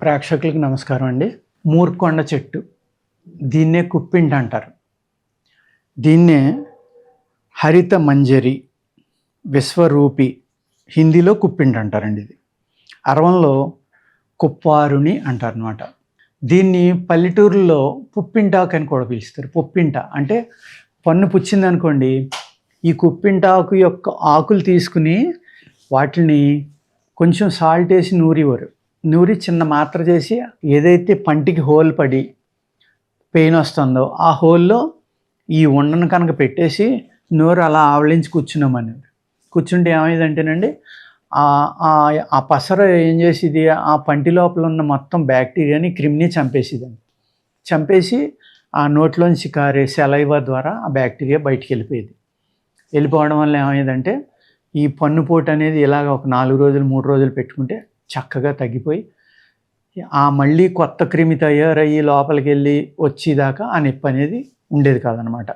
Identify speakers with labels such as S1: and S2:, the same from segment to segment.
S1: ప్రేక్షకులకు నమస్కారం అండి. మూర్కొండ చెట్టు, దీన్నే కుప్పింట అంటారు. దీన్నే హరిత మంజరి, విశ్వరూపి, హిందీలో కుప్పింట అంటారండి. ఇది అరవంలో కుప్పారుని అంటారనమాట. దీన్ని పల్లెటూరులో పుప్పింటాకు అని కూడా పిలుస్తారు. పుప్పింట అంటే పన్ను పుచ్చిందనుకోండి, ఈ కుప్పింటాకు యొక్క ఆకులు తీసుకుని వాటిని కొంచెం సాల్ట్ వేసి నూరి చిన్న మాత్ర చేసి, ఏదైతే పంటికి హోల్ పడి పెయిన్ వస్తుందో ఆ హోల్లో ఈ ఉండను కనుక పెట్టేసి నోరు అలా ఆవలించి కూర్చుంటే ఏమైందంటేనండి, ఆ పసర ఏం చేసేది, ఆ పంటి లోపల ఉన్న మొత్తం బ్యాక్టీరియాని, క్రిమిని చంపేసి ఆ నోట్లోంచి కారే సెలైవా ద్వారా ఆ బ్యాక్టీరియా బయటికి వెళ్ళిపోవడం వల్ల ఏమయ్యేదంటే, ఈ పన్నుపోటు అనేది ఇలాగ ఒక 4 రోజులు 3 రోజులు పెట్టుకుంటే చక్కగా తగ్గిపోయి, మళ్ళీ కొత్త క్రిమి తయారయ్యి లోపలికి వెళ్ళి వచ్చేదాకా ఆ నొప్పి అనేది ఉండేది కాదనమాట.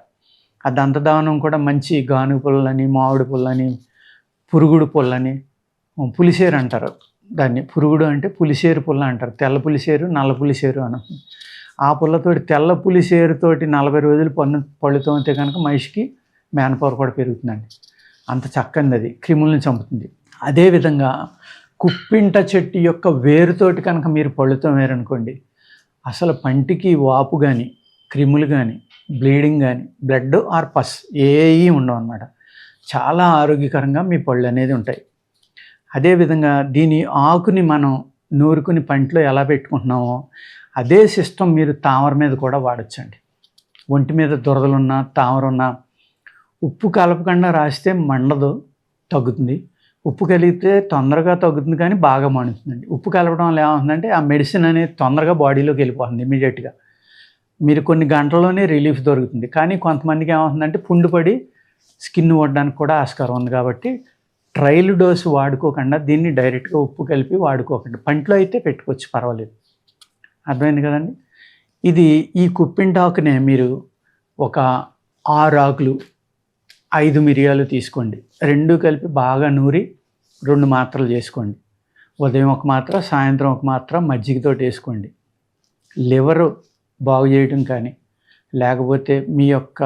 S1: ఆ దంతధావనం కూడా మంచి గానుగ పుల్లని, మామిడి పుల్లని, పురుగుడు పుల్లని, పులిసేరు అంటారు దాన్ని. పురుగుడు అంటే పులిసేరు పుల్ల అంటారు. తెల్ల పులిసేరు, నల్ల పులిసేరు అని. ఆ పుల్లతోటి, తెల్ల పులిసేరుతోటి 40 రోజులు పళ్ళుతో ఉంటే కనుక మనిషికి మేనపవర్ కూడా పెరుగుతుందండి. అంత చక్కనిది, అది క్రిములను చంపుతుంది. అదేవిధంగా కుప్పింట చెట్టు యొక్క వేరుతోటి కనుక మీరు పళ్ళుతో వేరనుకోండి, అసలు పంటికి వాపు కానీ, క్రిములు కానీ, బ్లీడింగ్ కానీ, బ్లడ్ ఆర్ పస్ ఏవి ఉండవు అన్నమాట. చాలా ఆరోగ్యకరంగా మీ పళ్ళు అనేది ఉంటాయి. అదేవిధంగా దీని ఆకుని మనం నూరుకుని పంటిలో ఎలా పెట్టుకుంటున్నామో అదే సిస్టమ్ మీరు తామర మీద కూడా వాడచ్చండి. ఒంటి మీద దురదలున్నా, తామర ఉన్నా ఉప్పు కలపకుండా రాస్తే మండదు, తగ్గుతుంది. ఉప్పు కలిపితే తొందరగా తగ్గుతుంది కానీ బాగా మండుతుందండి. ఉప్పు కలపడం వల్ల ఏమవుతుందంటే, ఆ మెడిసిన్ అనేది తొందరగా బాడీలోకి వెళ్ళిపోతుంది ఇమీడియట్గా. మీరు కొన్ని గంటల్లోనే రిలీఫ్ దొరుకుతుంది. కానీ కొంతమందికి ఏమవుతుందంటే, పుండుపడి స్కిన్ పడడానికి కూడా ఆస్కారం ఉంది. కాబట్టి ట్రయల్ డోసు వాడుకోకుండా, దీన్ని డైరెక్ట్గా ఉప్పు కలిపి వాడుకోకండి. పంట్లో అయితే పెట్టుకోవచ్చు, పర్వాలేదు. అర్థమైంది కదండి. ఈ కుప్పింటాకునే మీరు ఒక 6 ఆకులు, 5 మిరియాలు తీసుకోండి. 2 కలిపి బాగా నూరి 2 మాత్రలు చేసుకోండి. ఉదయం ఒక మాత్ర, సాయంత్రం ఒక మాత్ర మజ్జిగతోటి వేసుకోండి. లివరు బాగు చేయడం కానీ, లేకపోతే మీ యొక్క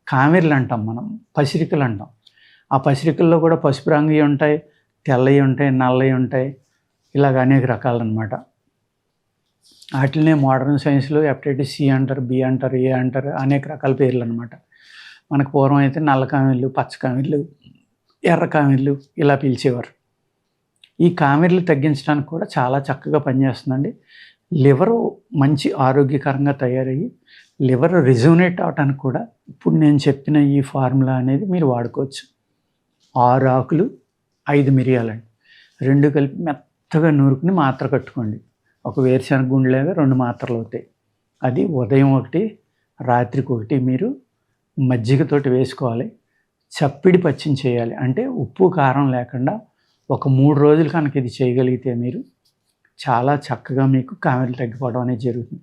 S1: కామెర్లు అంటాం మనం, పసిరికలు అంటాం. ఆ పసిరికల్లో కూడా పసుపు రంగువి ఉంటాయి, తెల్లవి ఉంటాయి, నల్లవి ఉంటాయి, ఇలాగ అనేక రకాలన్నమాట. వాటినే మోడర్న్ సైన్స్లో హెపటైటిస్ సి అంటారు, బి అంటారు, ఏ అంటారు, అనేక రకాల పేర్లు అనమాట. మనకు పూర్వం అయితే నల్ల కామెర్లు, పచ్చ కామెర్లు, ఎర్ర కామెర్లు ఇలా పిలిచేవారు. ఈ కామెర్లు తగ్గించడానికి కూడా చాలా చక్కగా పనిచేస్తుందండి. లివరు మంచి ఆరోగ్యకరంగా తయారయ్యి లివర్ రిజోనేట్ అవడానికి కూడా ఇప్పుడు నేను చెప్పిన ఈ ఫార్ములా అనేది మీరు వాడుకోవచ్చు. 6 ఆకులు, 5 మిరియాలండి, 2 కలిపి మెత్తగా నూరుకుని మాత్ర కట్టుకోండి. ఒక వేరుశనగ గుండెలాగా 2 మాత్రలు అవుతాయి. అది ఉదయం ఒకటి, రాత్రికి ఒకటి మీరు మజ్జిగతోటి వేసుకోవాలి. చప్పిడి పచ్చిం చేయాలి. అంటే ఉప్పు కారం లేకుండా ఒక 3 రోజులు కనుక ఇది చేయగలిగితే మీరు చాలా చక్కగా మీకు కామెర్లు తగ్గిపోవడం అనేది జరుగుతుంది.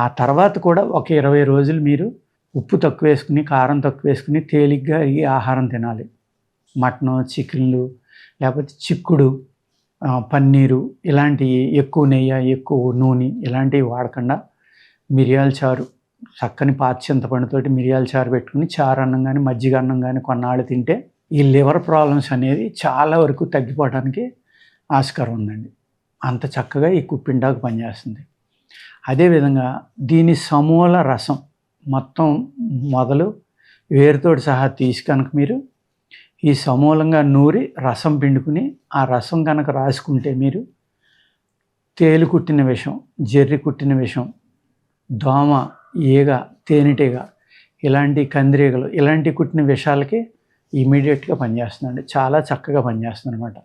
S1: ఆ తర్వాత కూడా ఒక 20 రోజులు మీరు ఉప్పు తక్కువ వేసుకుని, కారం తక్కువ వేసుకుని తేలిగ్గా ఈ ఆహారం తినాలి. మటను, చికెన్లు, లేకపోతే చిక్కుడు, పన్నీరు, ఇలాంటివి ఎక్కువ నెయ్యి, ఎక్కువ నూనె ఇలాంటివి వాడకుండా మిరియాల చారు, చక్కని పాత చింతపండుతోటి మిరియాల చారు పెట్టుకుని చారు అన్నం కానీ, మజ్జిగ అన్నం కానీ కొన్నాళ్ళు తింటే ఈ లివర్ ప్రాబ్లమ్స్ అనేది చాలా వరకు తగ్గిపోవడానికి ఆస్కారం ఉందండి. అంత చక్కగా ఈ కుప్పింటాకు పనిచేస్తుంది. అదేవిధంగా దీని సమూల రసం మొత్తం మొదలు వేరుతోటి సహా తీసి కనుక మీరు ఈ సమూలంగా నూరి రసం పిండుకుని, ఆ రసం కనుక రాసుకుంటే మీరు తేలు కుట్టిన విషం, జెర్రి కుట్టిన విషం, దోమ, ఈగ, తేనెటీగ, ఇలాంటి కందిరీగలు, ఇలాంటి కుట్టిన విషాలకి ఇమీడియట్గా పనిచేస్తుందండి. చాలా చక్కగా పనిచేస్తుంది అనమాట.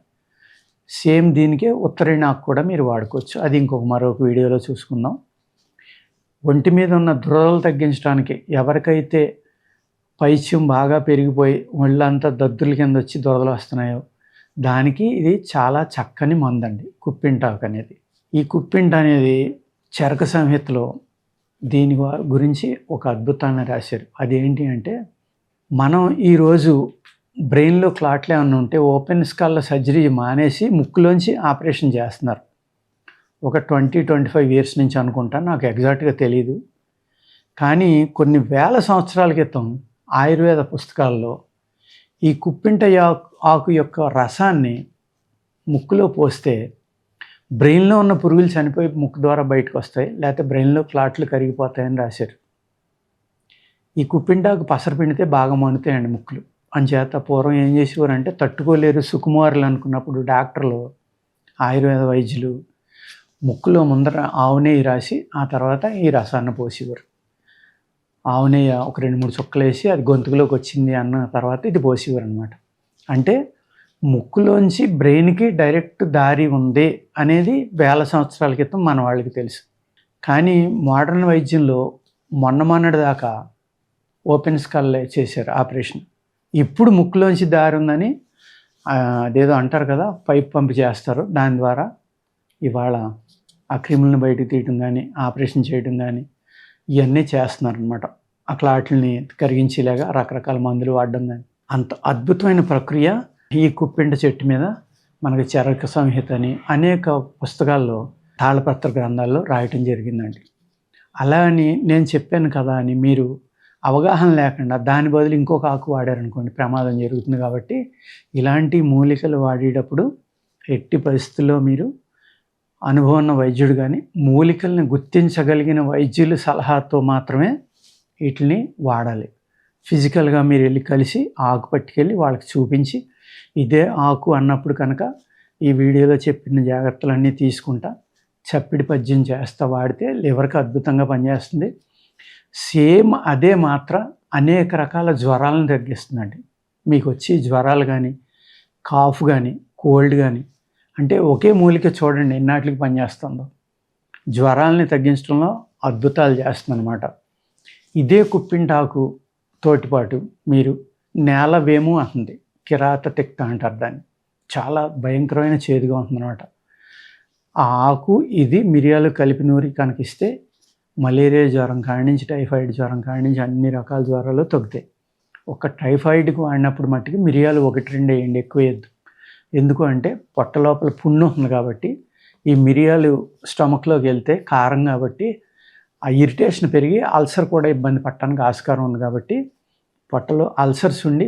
S1: సేమ్ దీనికే ఉత్తరేణాకు కూడా మీరు వాడుకోవచ్చు. అది మరొక వీడియోలో చూసుకుందాం. ఒంటి మీద ఉన్న దురదలు తగ్గించడానికి, ఎవరికైతే పైత్యం బాగా పెరిగిపోయి ఒళ్ళంతా దద్దుల కింద వచ్చి దురదలు వస్తున్నాయో దానికి ఇది చాలా చక్కని మందండి కుప్పింటాకు అనేది. ఈ కుప్పింట అనేది చరక సంహితలో దీని గురించి ఒక అద్భుతాన్ని రాశారు. అదేంటి అంటే, మనం ఈరోజు బ్రెయిన్లో క్లాట్లు ఏమన్నా ఉంటే ఓపెన్ స్కల్ సర్జరీ మానేసి ముక్కులోంచి ఆపరేషన్ చేస్తున్నారు. ఒక 20-25 ఇయర్స్ నుంచి అనుకుంటా, నాకు ఎగ్జాక్ట్గా తెలీదు. కానీ కొన్ని వేల సంవత్సరాల క్రితం ఆయుర్వేద పుస్తకాల్లో ఈ కుప్పింట ఆకు యొక్క రసాన్ని ముక్కులో పోస్తే బ్రెయిన్లో ఉన్న పురుగులు చనిపోయి ముక్కు ద్వారా బయటకు వస్తాయి, లేకపోతే బ్రెయిన్లో క్లాట్లు కరిగిపోతాయని రాశారు. ఈ కుప్పింటాకు పసరు పిండితే బాగా మండుతాయండి ముక్కులు. అంచేత పూర్వం ఏం చేసేవారంటే తట్టుకోలేరు సుకుమారులు అనుకున్నప్పుడు డాక్టర్లు, ఆయుర్వేద వైద్యులు ముక్కులో ముందర ఆవు నెయ్యి రాసి ఆ తర్వాత ఈ రసాన్ని పోసేవారు. ఆవు నెయ్యి ఒక 2-3 చుక్కలు వేసి అది గొంతుకులోకి వచ్చింది అన్న తర్వాత ఇది పోసేవారు అనమాట. అంటే ముక్కులోంచి బ్రెయిన్కి డైరెక్ట్ దారి ఉంది అనేది వేల సంవత్సరాల క్రితం మన వాళ్ళకి తెలుసు. కానీ మోడర్న్ వైద్యంలో మొన్నటి దాకా ఓపెన్ స్కల్ చేశారు ఆపరేషన్. ఇప్పుడు ముక్కులోంచి దారి ఉందని అదేదో అంటారు కదా, పైప్ పంపు చేస్తారు, దాని ద్వారా ఇవాళ ఆ క్రిములను బయటకు తీయటం కానీ ఆపరేషన్ చేయడం కానీ ఇవన్నీ చేస్తున్నారు అనమాట. ఆ క్లాట్లని కరిగించేలాగా రకరకాల మందులు వాడడం కానీ. అంత అద్భుతమైన ప్రక్రియ ఈ కుప్పింట చెట్టు మీద మనకి చరక సంహిత అని అనేక పుస్తకాల్లో తాళపత్ర గ్రంథాల్లో రాయటం జరిగిందండి. అలా అని నేను చెప్పాను కదా అని మీరు అవగాహన లేకుండా దాని బదులు ఇంకొక ఆకు వాడారనుకోండి ప్రమాదం జరుగుతుంది. కాబట్టి ఇలాంటి మూలికలు వాడేటప్పుడు ఎట్టి పరిస్థితుల్లో మీరు అనుభవం ఉన్న వైద్యుడు కానీ మూలికల్ని గుర్తించగలిగిన వైద్యుల సలహాతో మాత్రమే వీటిని వాడాలి. ఫిజికల్గా మీరు వెళ్ళి కలిసి ఆకు పట్టుకెళ్ళి వాళ్ళకి చూపించి ఇదే ఆకు అన్నప్పుడు కనుక ఈ వీడియోలో చెప్పిన జాగ్రత్తలన్నీ తీసుకుంటా చప్పిడి పద్యం చేస్తా వాడితే లివర్కి అద్భుతంగా పనిచేస్తుంది. సేమ్ అదే మాత్ర అనేక రకాల జ్వరాలను తగ్గిస్తుందండి. మీకు వచ్చి జ్వరాలు కానీ కాఫ్ కానీ కోల్డ్ కానీ అంటే ఒకే మూలిక చూడండి ఎన్నాటికి పనిచేస్తుందో. జ్వరాలని తగ్గించడంలో అద్భుతాలు చేస్తుందన్నమాట. ఇదే కుప్పింటాకు తోటిపాటు మీరు నేలవేము అంటుంది, కిరాత తిక్త అంటారు దాన్ని. చాలా భయంకరమైన చేదుగా ఉంటుందన్నమాట. ఆ ఆకు ఇది మిరియాలు కలిపి నూరి కనిపిస్తే మలేరియా జ్వరం కాడి నుంచి టైఫాయిడ్ జ్వరం కాడి నుంచి అన్ని రకాల జ్వరాలు తగ్గుతాయి. ఒక టైఫాయిడ్కి వాడినప్పుడు మట్టుకు మిరియాలు 1-2 వేయండి, ఎక్కువ వేయద్దు. ఎందుకు అంటే పొట్ట లోపల పుండు ఉంది కాబట్టి ఈ మిరియాలు స్టమక్లోకి వెళ్తే కారం కాబట్టి ఆ ఇరిటేషన్ పెరిగి అల్సర్ కూడా ఇబ్బంది పట్టడానికి ఆస్కారం ఉంది. కాబట్టి పొట్టలో అల్సర్స్ ఉండి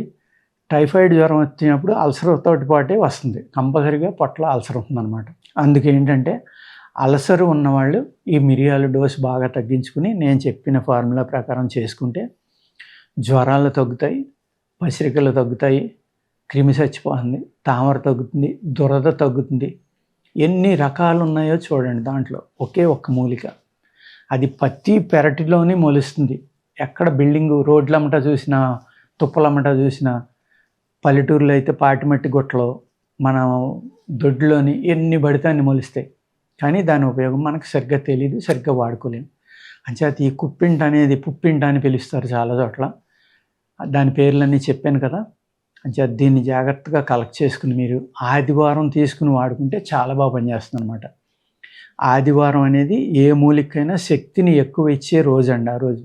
S1: టైఫాయిడ్ జ్వరం వచ్చినప్పుడు అల్సర్తో పాటే వస్తుంది, కంపల్సరీగా పొట్టలో అల్సర్ ఉంటుందన్నమాట. అందుకే ఏంటంటే అల్సర్ ఉన్నవాళ్ళు ఈ మిరియాలు డోసు బాగా తగ్గించుకుని నేను చెప్పిన ఫార్ములా ప్రకారం చేసుకుంటే జ్వరాలు తగ్గుతాయి, పసిరికలు తగ్గుతాయి, క్రిమి చచ్చిపోతుంది, తామర తగ్గుతుంది, దురద తగ్గుతుంది. ఎన్ని రకాలు ఉన్నాయో చూడండి. దాంట్లో ఒకే ఒక్క మూలిక, అది ప్రతి పెరటిలోని మొలుస్తుంది. ఎక్కడ బిల్డింగు రోడ్లమ్మట చూసినా తుప్పలమ్మట చూసినా, పల్లెటూరులో అయితే పాటిమట్టి గుట్టలో మన దొడ్లోని ఎన్ని పడితే అన్ని మొలుస్తాయి. కానీ దాని ఉపయోగం మనకు సరిగ్గా తెలియదు, సరిగ్గా వాడుకోలేము. అంచేత ఈ కుప్పింట అనేది పుప్పింట అని పిలుస్తారు చాలా చోట్ల. దాని పేర్లన్నీ చెప్పాను కదా. అంచేత దీన్ని జాగ్రత్తగా కలెక్ట్ చేసుకుని మీరు ఆదివారం తీసుకుని వాడుకుంటే చాలా బాగా పనిచేస్తుంది అనమాట. ఆదివారం అనేది ఏ మూలికైనా శక్తిని ఎక్కువ ఇచ్చే రోజు అండి ఆ రోజు.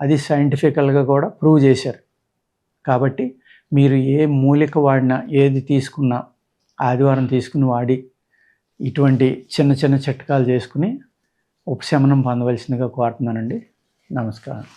S1: అది సైంటిఫికల్గా కూడా ప్రూవ్ చేశారు. కాబట్టి మీరు ఏ మూలిక వాడినా ఏది తీసుకున్నా ఆదివారం తీసుకుని వాడి ఇటువంటి చిన్న చిన్న చిట్కాలు చేసుకుని ఉపశమనం పొందవలసిందిగా కోరుతున్నానండి. నమస్కారం.